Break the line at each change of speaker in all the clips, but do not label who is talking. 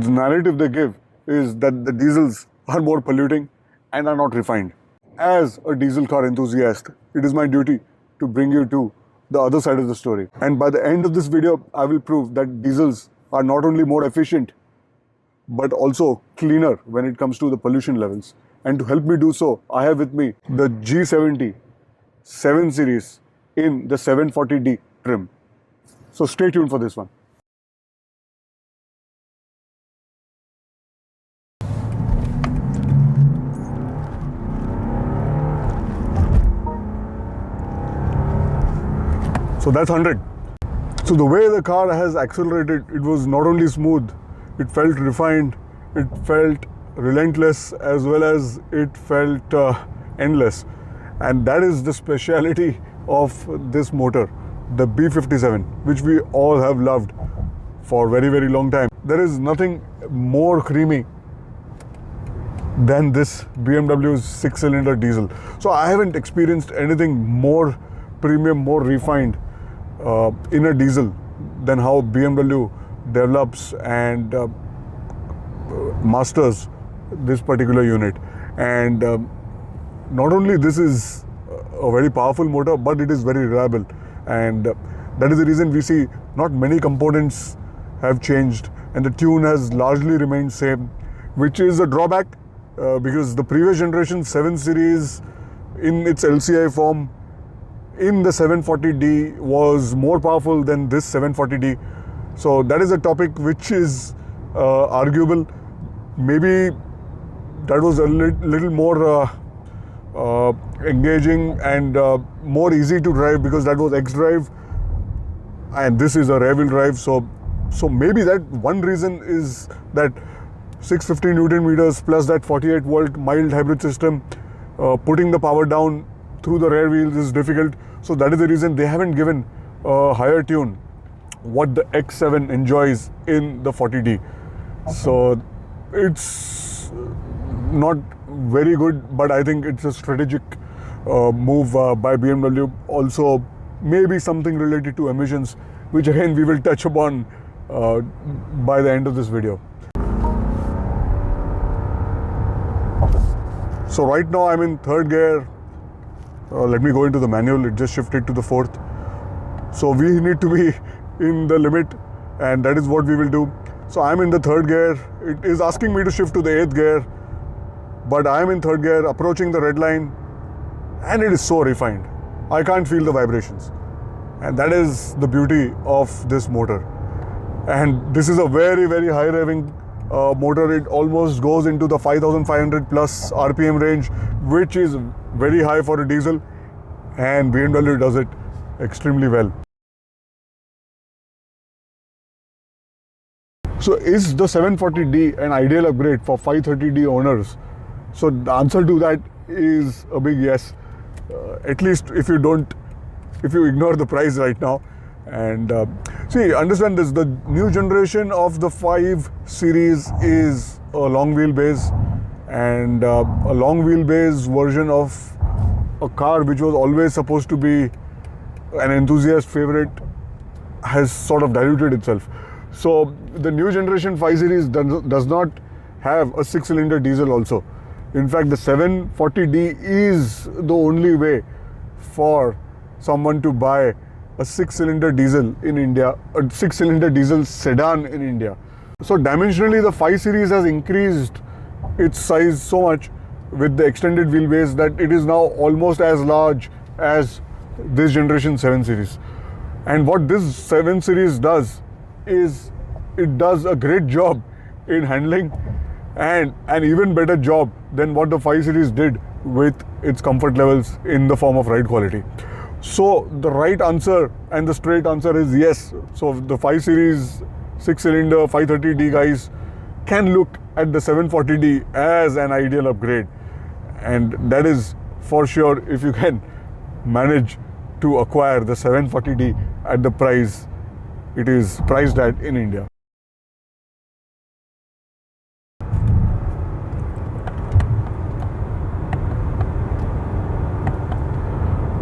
the narrative they give is that the diesels are more polluting and are not refined. As a diesel car enthusiast, it is my duty to bring you to the other side of the story. And by the end of this video, I will prove that diesels are not only more efficient, but also cleaner when it comes to the pollution levels. And to help me do so, I have with me the G70 7 Series in the 740D trim. So stay tuned for this one. So that's 100. So the way the car has accelerated, it was not only smooth, it felt refined, it felt relentless, as well as it felt endless. And that is the speciality of this motor, the B57, which we all have loved for a very, very long time. There is nothing more creamy than this BMW's 6-cylinder diesel. So I haven't experienced anything more premium, more refined in a diesel than how BMW develops and masters this particular unit. And not only this is a very powerful motor, but it is very reliable, and that is the reason we see not many components have changed and the tune has largely remained same, which is a drawback because the previous generation 7 Series in its LCI form in the 740D was more powerful than this 740D. So that is a topic which is arguable. Maybe that was a little more engaging and more easy to drive because that was X-Drive and this is a rear-wheel drive. So maybe that one reason is that 650 Newton meters plus that 48 volt mild hybrid system, putting the power down through the rear wheels is difficult. So that is the reason they haven't given a higher tune what the X7 enjoys in the 40D. So it's not very good, but I think it's a strategic move by BMW. Also, maybe something related to emissions, which again we will touch upon by the end of this video. So right now I'm in third gear. Let me go into the manual. It just shifted to the fourth. So we need to be in the limit, and that is what we will do. So I'm in the third gear. It is asking me to shift to the 8th gear, but I am in third gear, approaching the red line, and it is so refined. I can't feel the vibrations, and that is the beauty of this motor. And this is a very, very high revving motor. It almost goes into the 5,500 plus RPM range, which is very high for a diesel, and BMW does it extremely well. So is the 740D an ideal upgrade for 530D owners? So the answer to that is a big yes, at least if you ignore the price right now. And see, understand this, the new generation of the 5 Series is a long wheelbase, and a long wheelbase version of a car which was always supposed to be an enthusiast favorite has sort of diluted itself. So the new generation 5 Series does not have a 6-cylinder diesel also. In fact, the 740D is the only way for someone to buy a 6-cylinder diesel in India, a 6-cylinder diesel sedan in India. So dimensionally, the 5 Series has increased its size so much with the extended wheelbase that it is now almost as large as this generation 7 Series. And what this 7 Series does is it does a great job in handling and an even better job than what the 5 Series did with its comfort levels in the form of ride quality. So the right answer and the straight answer is yes. So the 5 Series 6-cylinder 530D guys can look at the 740D as an ideal upgrade, and that is for sure if you can manage to acquire the 740D at the price it is priced at in India.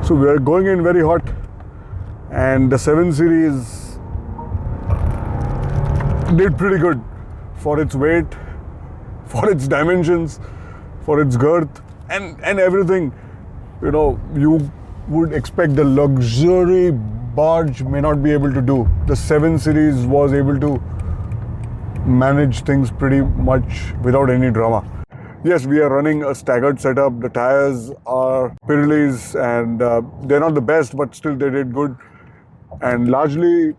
So we are going in very hot, and the 7 Series did pretty good for its weight, for its dimensions, for its girth, and everything. You know, you would expect the luxury barge may not be able to do. The 7 Series was able to manage things pretty much without any drama. Yes, we are running a staggered setup. The tires are Pirellis and they're not the best, but still they did good. And largely,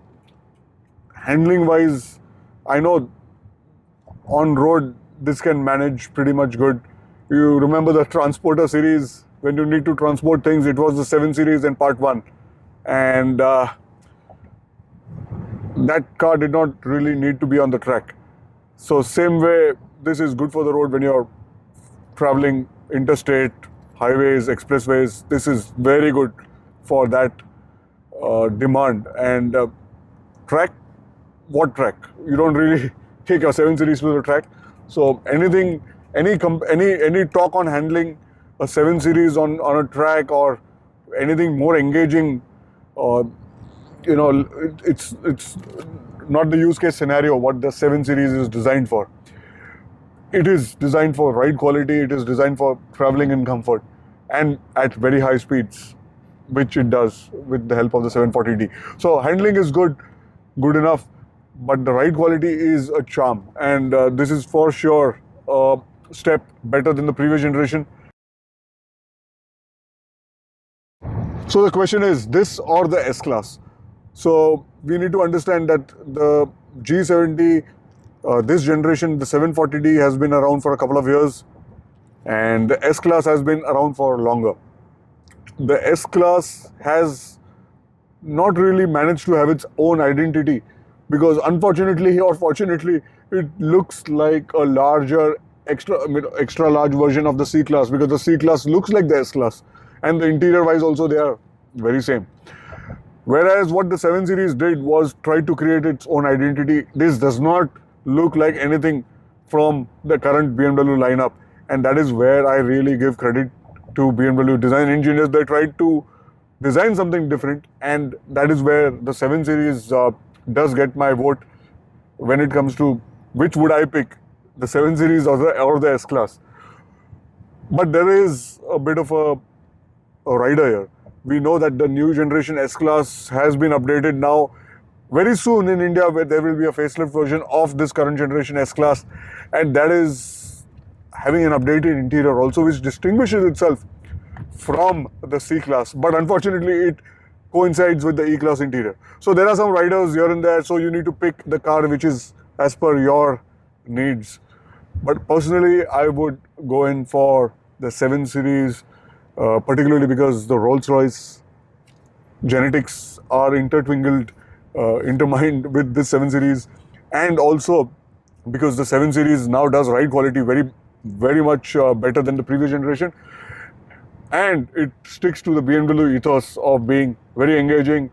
handling wise, I know on road this can manage pretty much good. You remember the Transporter series, when you need to transport things, it was the 7 Series and Part 1. And that car did not really need to be on the track. So same way, this is good for the road when you're traveling interstate, highways, expressways. This is very good for that demand. And track, what track? You don't really take your 7 Series to the track. So anything, any talk on handling a 7 Series on a track or anything more engaging, you know, it's not the use case scenario what the 7 Series is designed for. It is designed for ride quality, it is designed for traveling in comfort and at very high speeds, which it does with the help of the 740D. So handling is good enough, but the ride quality is a charm, and this is for sure a step better than the previous generation. So the question is, this or the S-Class? So we need to understand that the G70, this generation, the 740D has been around for a couple of years, and the S-Class has been around for longer. The S-Class has not really managed to have its own identity because unfortunately or fortunately, it looks like a larger, extra large version of the C-Class, because the C-Class looks like the S-Class, and the interior wise also they are very same. Whereas what the 7 Series did was try to create its own identity. This does not look like anything from the current BMW lineup, and that is where I really give credit to BMW design engineers. They tried to design something different, and that is where the 7 Series does get my vote when it comes to which would I pick, the 7 Series or the S-Class. But there is a bit of a rider here. We know that the new generation S-Class has been updated now. Very soon in India, where there will be a facelift version of this current generation S-Class, and that is having an updated interior also, which distinguishes itself from the C-Class. But unfortunately, it coincides with the E-Class interior. So there are some riders here and there, so you need to pick the car which is as per your needs. But personally, I would go in for the 7 Series, particularly because the Rolls-Royce genetics are intermingled with this 7 Series, and also because the 7 Series now does ride quality very much better than the previous generation, and it sticks to the BMW ethos of being very engaging,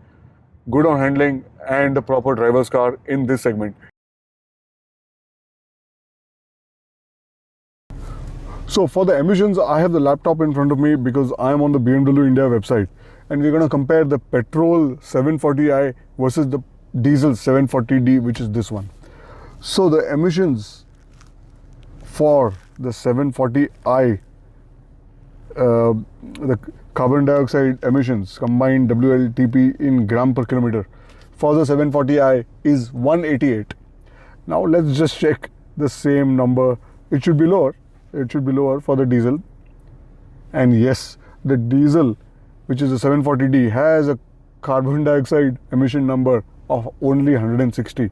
good on handling, and a proper driver's car in this segment. So for the emissions, I have the laptop in front of me because I am on the BMW India website, and we're going to compare the petrol 740i versus the diesel 740D, which is this one. So the emissions for the 740i, the carbon dioxide emissions, combined WLTP in gram per kilometer for the 740i is 188. Now let's just check the same number. It should be lower. It should be lower for the diesel. And yes, the diesel, which is the 740D, has a carbon dioxide emission number of only 160.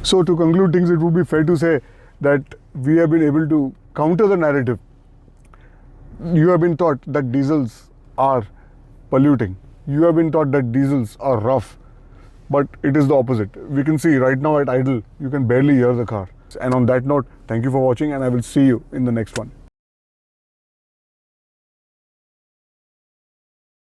So to conclude things, it would be fair to say that we have been able to counter the narrative. You have been taught that diesels are polluting. You have been taught that diesels are rough, but it is the opposite. We can see right now at idle, you can barely hear the car. And on that note, thank you for watching, and I will see you in the next one.